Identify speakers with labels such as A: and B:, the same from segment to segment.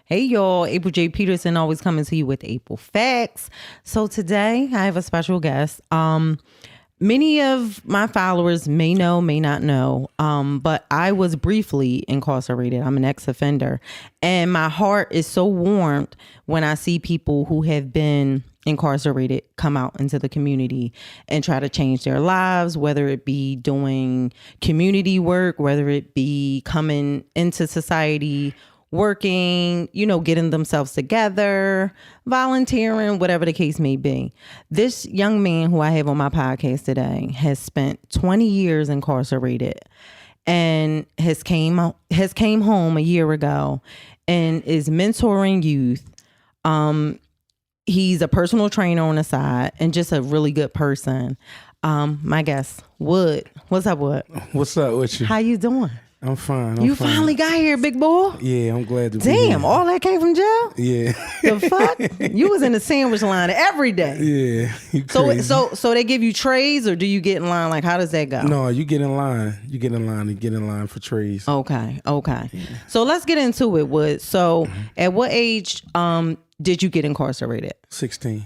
A: Hey y'all, April J. Peterson always coming to you with April Facts. So today I have a special guest. Many of my followers may know, may not know, but I was briefly incarcerated. I'm an ex-offender, and my heart is so warmed when I see people who have been incarcerated come out into the community and try to change their lives, whether it be doing community work, whether it be coming into society, working, getting themselves together, volunteering, whatever the case may be. This young man who I have on my podcast today has spent 20 years incarcerated and has came home a year ago and is mentoring youth. He's a personal trainer on the side and just a really good person. My guest, Wood. What's up, Wood?
B: What's up with you?
A: How you doing?
B: I'm fine.
A: You finally got here, big boy.
B: Yeah, I'm glad to be here.
A: Damn, all that came from jail?
B: Yeah.
A: The fuck? You was in the sandwich line every day.
B: Yeah.
A: So they give you trays, or do you get in line? Like, how does that go?
B: No, you get in line. You get in line for trays.
A: Okay. Yeah. So let's get into it, Wood. So at what age did you get incarcerated?
B: 16.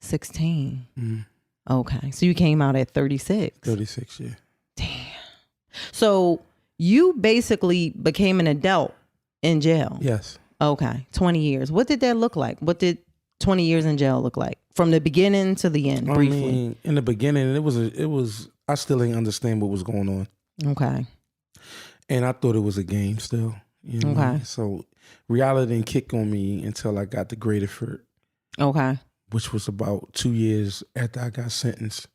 A: 16. Okay. So you came out at 36.
B: 36, yeah.
A: Damn. So you basically became an adult in jail.
B: Yes.
A: Okay. 20 years. What did that look like? What did 20 years in jail look like? From the beginning to the end, briefly.
B: I mean, in the beginning, it was, I still didn't understand what was going on.
A: Okay.
B: And I thought it was a game still. You know?
A: Okay.
B: So reality didn't kick on me until I got to Graterford.
A: Okay.
B: Which was about 2 years after I got sentenced.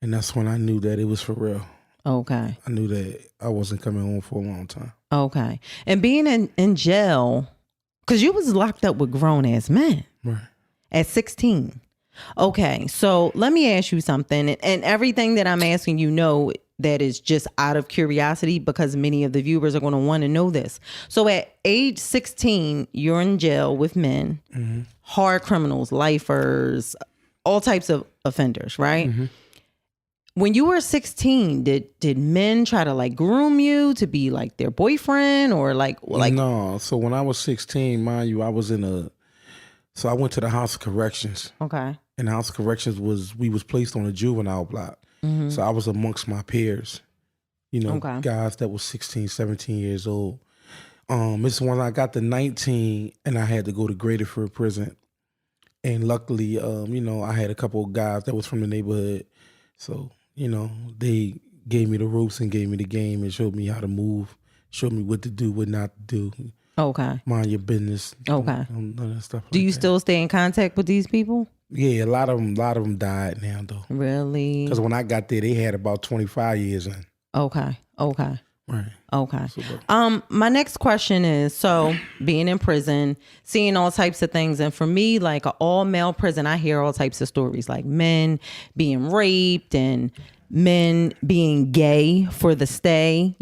B: And that's when I knew that it was for real.
A: Okay.
B: I knew that I wasn't coming home for a long time.
A: Okay. And being in jail, because you was locked up with grown ass men.
B: Right.
A: At 16. Okay. So let me ask you something. And everything that I'm asking that is just out of curiosity, because many of the viewers are going to want to know this. So at age 16, you're in jail with men, hard criminals, lifers, all types of offenders, right? When you were 16, did men try to like groom you to be like their boyfriend or like?
B: No. So when I was 16, mind you, I went to the House of Corrections.
A: Okay.
B: And the House of Corrections we was placed on a juvenile block. So I was amongst my peers, guys that was 16, 17 years old. This when I got to 19 and I had to go to Graterford prison. And luckily, I had a couple of guys that was from the neighborhood. So, they gave me the ropes and gave me the game and showed me how to move, showed me what to do, what not to do.
A: Okay.
B: Mind your business.
A: Okay.
B: Stuff
A: do you still stay in contact with these people?
B: Yeah, a lot of them died now though.
A: Really?
B: Because when I got there, they had about 25 years in.
A: Okay.
B: Right.
A: Okay. My next question is, so being in prison, seeing all types of things, and for me, like an all male prison, I hear all types of stories, like men being raped and men being gay for the stay,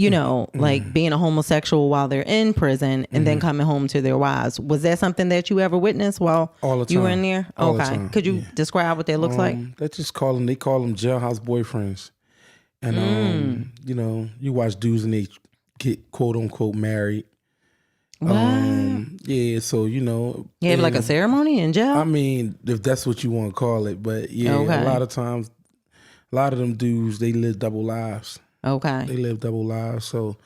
A: like being a homosexual while they're in prison and then coming home to their wives. Was that something that you ever witnessed while
B: all the time.
A: You were in there?
B: All the
A: okay.
B: time.
A: Could you describe what that looks like?
B: They call them jailhouse boyfriends. And, you watch dudes and they get quote unquote married.
A: What?
B: Yeah, so,
A: You have like a ceremony in jail?
B: I mean, if that's what you want to call it. But yeah,
A: Okay.
B: a lot of times, a lot of them dudes, they live double lives.
A: Okay.
B: They live double lives. So,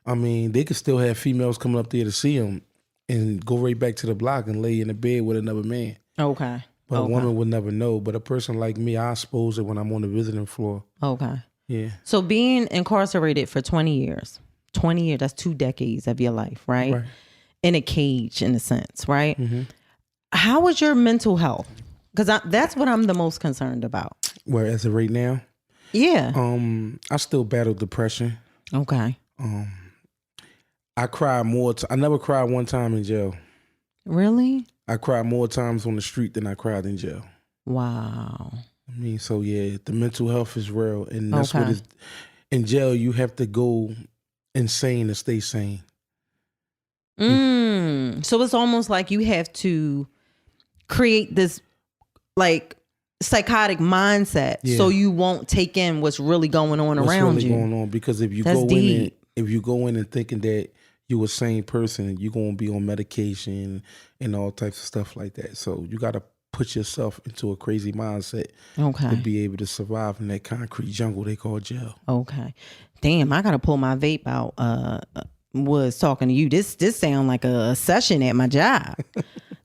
B: I mean, they could still have females coming up there to see them and go right back to the block and lay in the bed with another man.
A: Okay.
B: But a woman would never know. But a person like me, I expose it when I'm on the visiting floor.
A: Okay.
B: Yeah.
A: So being incarcerated for 20 years, that's 2 decades of your life, right?
B: Right.
A: In a cage, in a sense, right? How was your mental health? Because that's what I'm the most concerned about.
B: Where as of right now?
A: Yeah.
B: I still battle depression.
A: Okay.
B: I cry more. I never cried one time in jail.
A: Really?
B: I cried more times on the street than I cried in jail.
A: Wow.
B: I mean, so yeah, the mental health is real, and that's what is in jail. You have to go insane to stay sane.
A: So it's almost like you have to create this like psychotic mindset so you won't take in what's really going on around you.
B: What's really going on? Because if you
A: That's
B: go
A: deep.
B: in and thinking that you're a sane person, you're going to be on medication and all types of stuff like that. So you got to put yourself into a crazy mindset to be able to survive in that concrete jungle they call jail.
A: Okay. Damn, I got to pull my vape out. Was talking to you. This sound like a session at my job.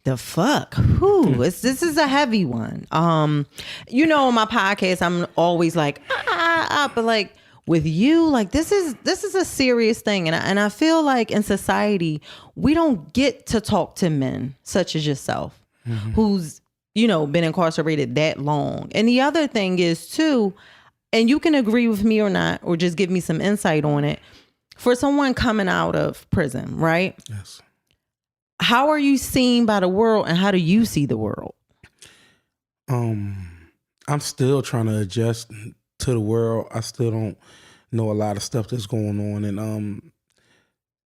A: The fuck? Whew, this is a heavy one. On my podcast, I'm always like, but like with you, like this is a serious thing. And I feel like in society, we don't get to talk to men such as yourself, who's, been incarcerated that long. And the other thing is too, and you can agree with me or not, or just give me some insight on it. For someone coming out of prison, right?
B: Yes.
A: How are you seen by the world, and how do you see the world?
B: I'm still trying to adjust to the world. I still don't know a lot of stuff that's going on, and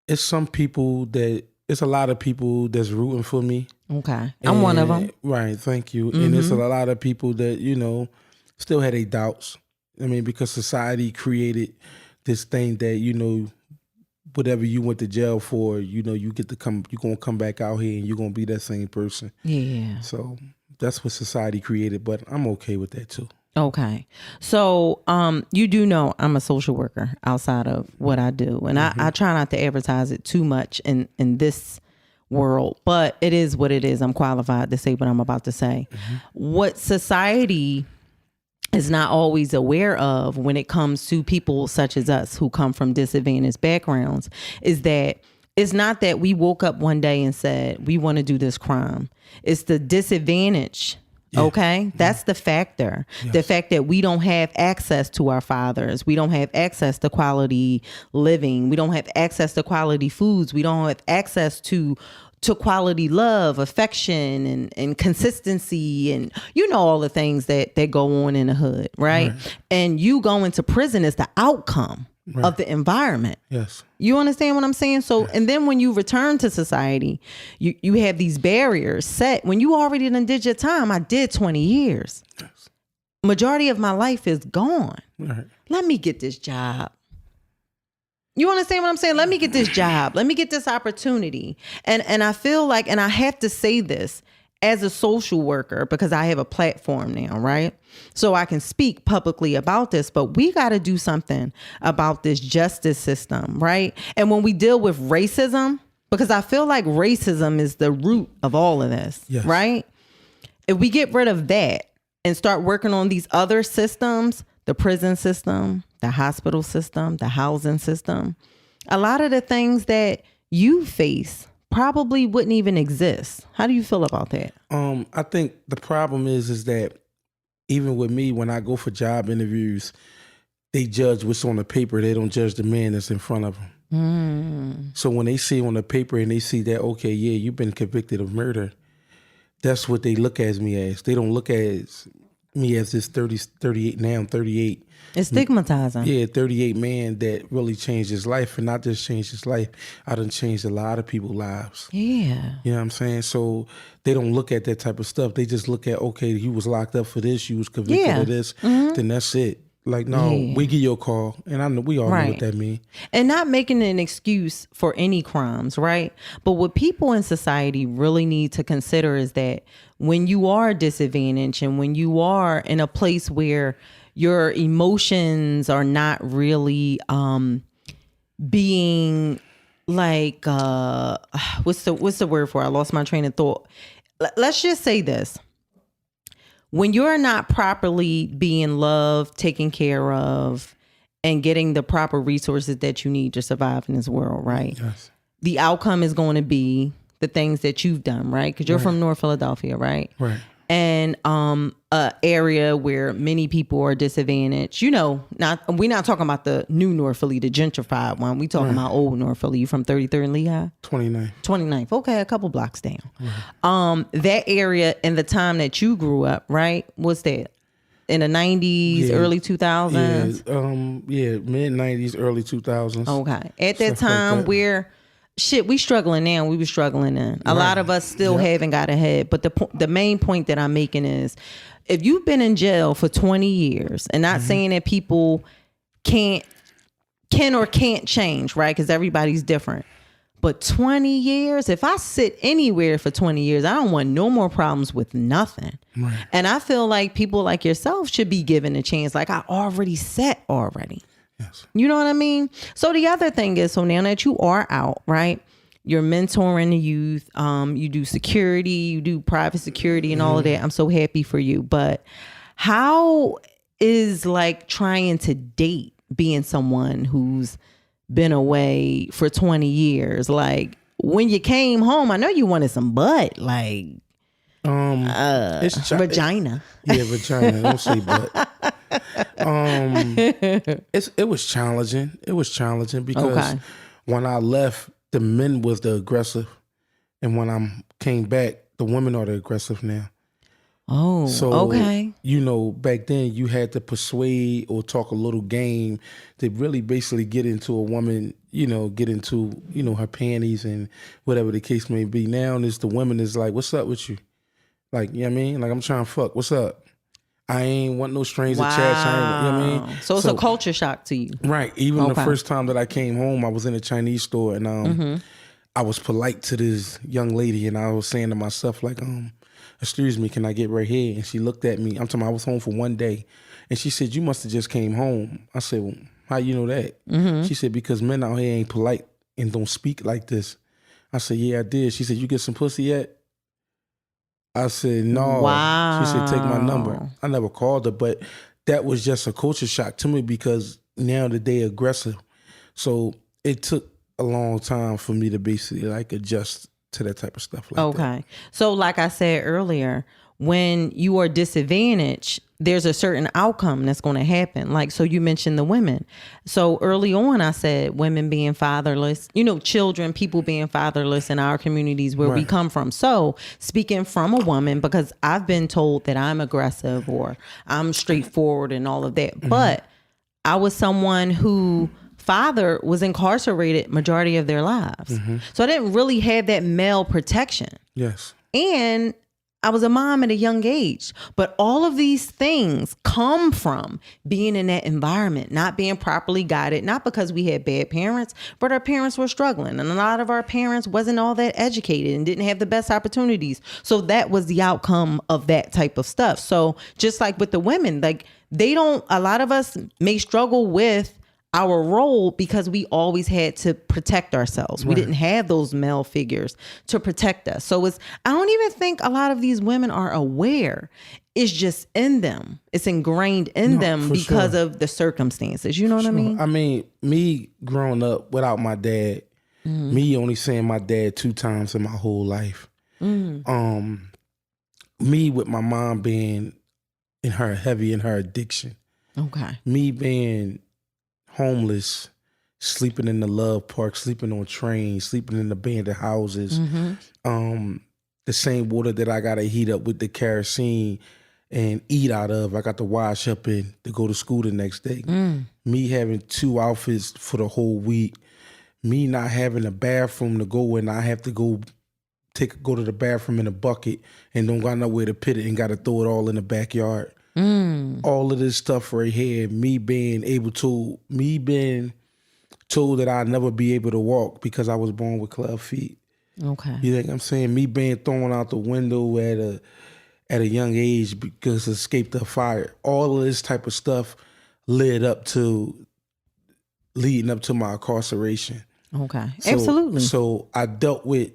B: it's a lot of people that's rooting for me.
A: Okay, I'm one of them.
B: Right, thank you. And there's a lot of people that still had their doubts. I mean, because society created this thing that whatever you went to jail for, you get to come, you're going to come back out here and you're going to be that same person.
A: Yeah.
B: So that's what society created, but I'm okay with that too.
A: Okay. So you do know I'm a social worker outside of what I do. And I try not to advertise it too much in this world, but it is what it is. I'm qualified to say what I'm about to say. What society is not always aware of when it comes to people such as us who come from disadvantaged backgrounds is that it's not that we woke up one day and said, we want to do this crime. It's the disadvantage. Yeah. Okay. That's the factor. Yes. The fact that we don't have access to our fathers. We don't have access to quality living. We don't have access to quality foods. We don't have access to quality love, affection, and consistency, and all the things that go on in the hood, right? And you going to prison is the outcome of the environment.
B: Yes.
A: You understand what I'm saying? So, yes. And then when you return to society, you have these barriers set. When you already done did your time, I did 20 years. Yes. Majority of my life is gone.
B: Right.
A: Let me get this job. You understand what I'm saying? Let me get this job. Let me get this opportunity. And I feel like, and I have to say this as a social worker because I have a platform now, right? So I can speak publicly about this, but we got to do something about this justice system, right? And when we deal with racism, because I feel like racism is the root of all of this, yes. Right? If we get rid of that and start working on these other systems, the prison system, the hospital system, the housing system, a lot of the things that you face probably wouldn't even exist. How do you feel about that?
B: I think the problem is that even with me, when I go for job interviews, they judge what's on the paper. They don't judge the man that's in front of them. So when they see on the paper and they see that, okay, yeah, you've been convicted of murder, that's what they look at me as. They don't look at me as this 38, now I'm 38.
A: It's stigmatizing.
B: Yeah, 38 man that really changed his life. And not just changed his life, I done changed a lot of people's lives.
A: Yeah.
B: You know what I'm saying? So they don't look at that type of stuff. They just look at, okay, you was locked up for this, you was convicted of this, then that's it. Like, no, we give you a call. And I know we all know what that means.
A: And not making an excuse for any crimes, right? But what people in society really need to consider is that when you are disadvantaged and when you are in a place where your emotions are not really being like, what's the word for it? I lost my train of thought. Let's just say this. When you're not properly being loved, taken care of, and getting the proper resources that you need to survive in this world, right?
B: Yes.
A: The outcome is going to be the things that you've done, right? Because you're from North Philadelphia, right?
B: Right.
A: And a area where many people are disadvantaged. We're not talking about the new North Philly, the gentrified one. We talking about old North Philly. You from 33rd and Lehigh? 29th. Okay, a couple blocks down. Right. That area in the time that you grew up, right? What's that? In the 90s, early 2000s?
B: Yeah, mid 90s, early 2000s.
A: Okay. At that time where we struggling now. We were struggling then. A lot of us still haven't got ahead. But the main point that I'm making is, if you've been in jail for 20 years, and not saying that people can or can't change, right? Because everybody's different. But 20 years, if I sit anywhere for 20 years, I don't want no more problems with nothing. Right. And I feel like people like yourself should be given a chance. Like I already set already.
B: Yes.
A: You know what I mean? So the other thing is, so now that you are out, right? You're mentoring the youth. You do security, you do private security and all of that. I'm so happy for you. But how is like trying to date being someone who's been away for 20 years? Like when you came home, I know you wanted some butt, like
B: it's
A: vagina.
B: Vagina. Don't say butt. It was challenging. It was challenging because when I left, the men was the aggressive, and when I came back, the women are the aggressive now.
A: Oh, so, okay.
B: You know, back then you had to persuade or talk a little game to really basically get into a woman, you know, get into, you know, her panties and whatever the case may be. Now it's the women is like, what's up with you? Like, you know what I mean? Like, I'm trying to fuck. What's up? I ain't want no strings attached. You know what I mean?
A: So it's a culture shock to you.
B: Right. Even the first time that I came home, I was in a Chinese store and I was polite to this young lady and I was saying to myself, like, excuse me, can I get right here? And she looked at me. I'm talking about I was home for one day. And she said, you must have just came home. I said, well, how you know that? She said, because men out here ain't polite and don't speak like this. I said, yeah, I did. She said, you get some pussy yet? I said, no.
A: Wow.
B: She said, take my number. I never called her, but that was just a culture shock to me because now that they aggressive. So it took a long time for me to basically like adjust to that type of stuff like that.
A: Okay. So like I said earlier, when you are disadvantaged, there's a certain outcome that's going to happen. Like, so you mentioned the women. So early on, I said women being fatherless, you know, children, people being fatherless in our communities where we come from. So speaking from a woman, because I've been told that I'm aggressive or I'm straightforward and all of that, but I was someone who father was incarcerated majority of their lives. So I didn't really have that male protection.
B: Yes.
A: And I was a mom at a young age, but all of these things come from being in that environment, not being properly guided, not because we had bad parents, but our parents were struggling. And a lot of our parents wasn't all that educated and didn't have the best opportunities. So that was the outcome of that type of stuff. So just like with the women, like a lot of us may struggle with our role because we always had to protect ourselves. We didn't have those male figures to protect us. So I don't even think a lot of these women are aware. It's just in them. It's ingrained in them because of the circumstances. You know what I mean?
B: I mean, me growing up without my dad, me only seeing my dad 2 times in my whole life. Me with my mom being heavy in her addiction.
A: Okay.
B: Me being homeless, sleeping in the love park, sleeping on trains, sleeping in abandoned houses. The same water that I gotta heat up with the kerosene and eat out of, I got to wash up in to go to school the next day. Me having 2 outfits for the whole week. Me not having a bathroom to go in. I have to go to the bathroom in a bucket and don't got nowhere to put it and got to throw it all in the backyard. All of this stuff right here, me being told that I'd never be able to walk because I was born with club feet.
A: Okay.
B: You think I'm saying? Me being thrown out the window at a young age because I escaped the fire. All of this type of stuff leading up to my incarceration.
A: Okay. Absolutely.
B: So I dealt with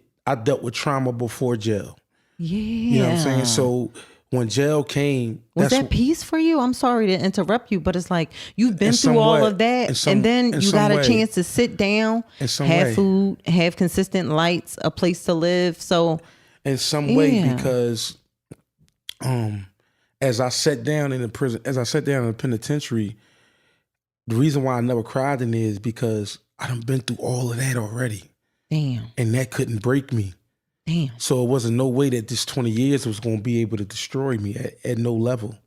B: trauma before jail.
A: Yeah.
B: You know what I'm saying? So when jail came,
A: was that peace for you? I'm sorry to interrupt you, but it's like you've been through all of that, and then you got a chance to sit down, have food, have consistent lights, a place to live. So
B: in some way, because as I sat down in the penitentiary, the reason why I never cried in there is because I done been through all of that already.
A: Damn.
B: And that couldn't break me.
A: Damn.
B: So it wasn't no way that this 20 years was going to be able to destroy me at no level.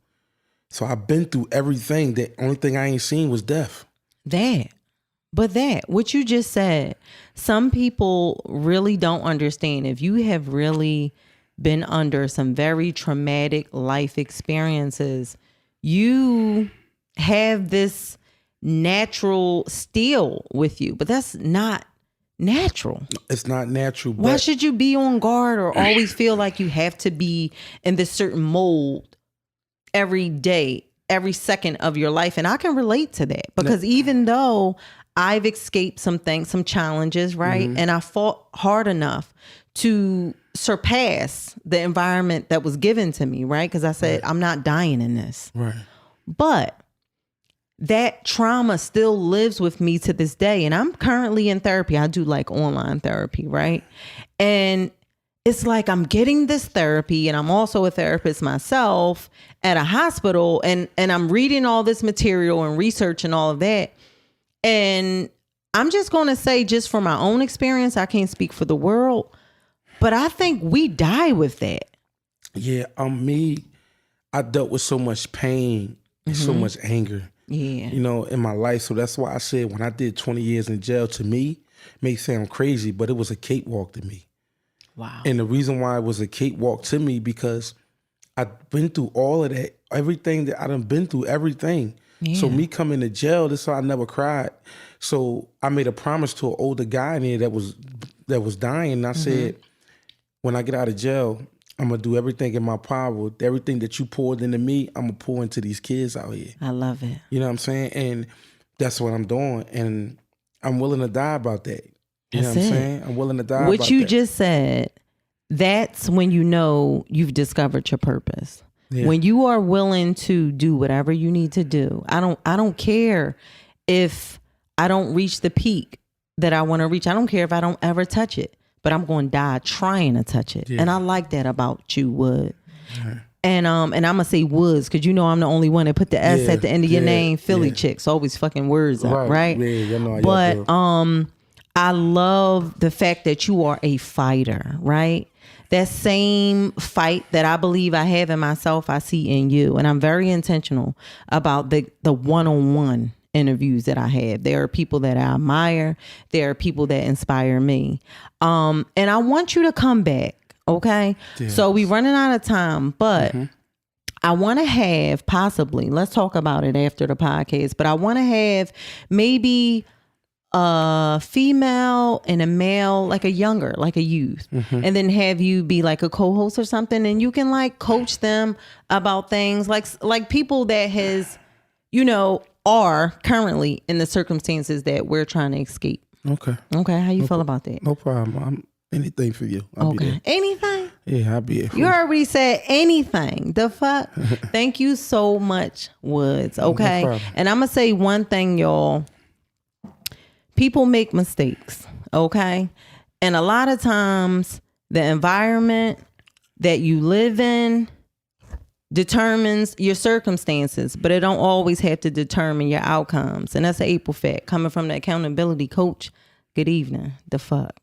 B: So I've been through everything. The only thing I ain't seen was death.
A: What you just said, some people really don't understand. If you have really been under some very traumatic life experiences, you have this natural steel with you, but that's not natural.
B: It's not natural.
A: Why should you be on guard or always feel like you have to be in this certain mold every day, every second of your life? And I can relate to that because even though I've escaped some things, some challenges, right? And I fought hard enough to surpass the environment that was given to me, right? Because I said, I'm not dying in this.
B: Right.
A: But that trauma still lives with me to this day. And I'm currently in therapy. I do like online therapy, right? And it's like I'm getting this therapy, and I'm also a therapist myself at a hospital, and I'm reading all this material and research and all of that. And I'm just going to say, just from my own experience, I can't speak for the world, but I think we die with that.
B: Yeah, I dealt with so much pain and so much anger.
A: Yeah.
B: You know, in my life. So that's why I said when I did 20 years in jail, to me, may sound crazy, but it was a cakewalk to me.
A: Wow.
B: And the reason why it was a cakewalk to me, because I've been through all of that, everything that I done been through, everything. Yeah. So me coming to jail, this is why I never cried. So I made a promise to an older guy in there that was dying. And I said, when I get out of jail, I'm going to do everything in my power. Everything that you poured into me, I'm going to pour into these kids out here.
A: I love it.
B: You know what I'm saying? And that's what I'm doing. And I'm willing to die about that. You know what I'm saying? I'm willing to die about that.
A: What you just said, that's when you know you've discovered your purpose. Yeah. When you are willing to do whatever you need to do. I don't care if I don't reach the peak that I want to reach. I don't care if I don't ever touch it. But I'm going to die trying to touch it. Yeah. And I like that about you, Wood. Right. And I'm going to say Woods because you know I'm the only one that put the S at the end of your name. Philly chicks always fucking words up, right?
B: Yeah, you know,
A: but I love the fact that you are a fighter, right? That same fight that I believe I have in myself, I see in you. And I'm very intentional about the one-on-one interviews that I have. There are people that I admire. There are people that inspire me. And I want you to come back. Okay. Yes. So we running out of time, but I want to have possibly, let's talk about it after the podcast, but I want to have maybe a female and a male, like a younger, like a youth, and then have you be like a co-host or something. And you can like coach them about things like people that has, you know, are currently in the circumstances that we're trying to escape.
B: Okay.
A: How you feel about that?
B: No problem. Anything for you. I'll be there.
A: Anything?
B: Yeah, I'll be there.
A: You already said anything. The fuck? Thank you so much, Woods. Okay. No, and I'm going to say one thing, y'all. People make mistakes. Okay. And a lot of times the environment that you live in determines your circumstances, but it don't always have to determine your outcomes. And that's an April fact coming from the accountability coach. Good evening. The fuck.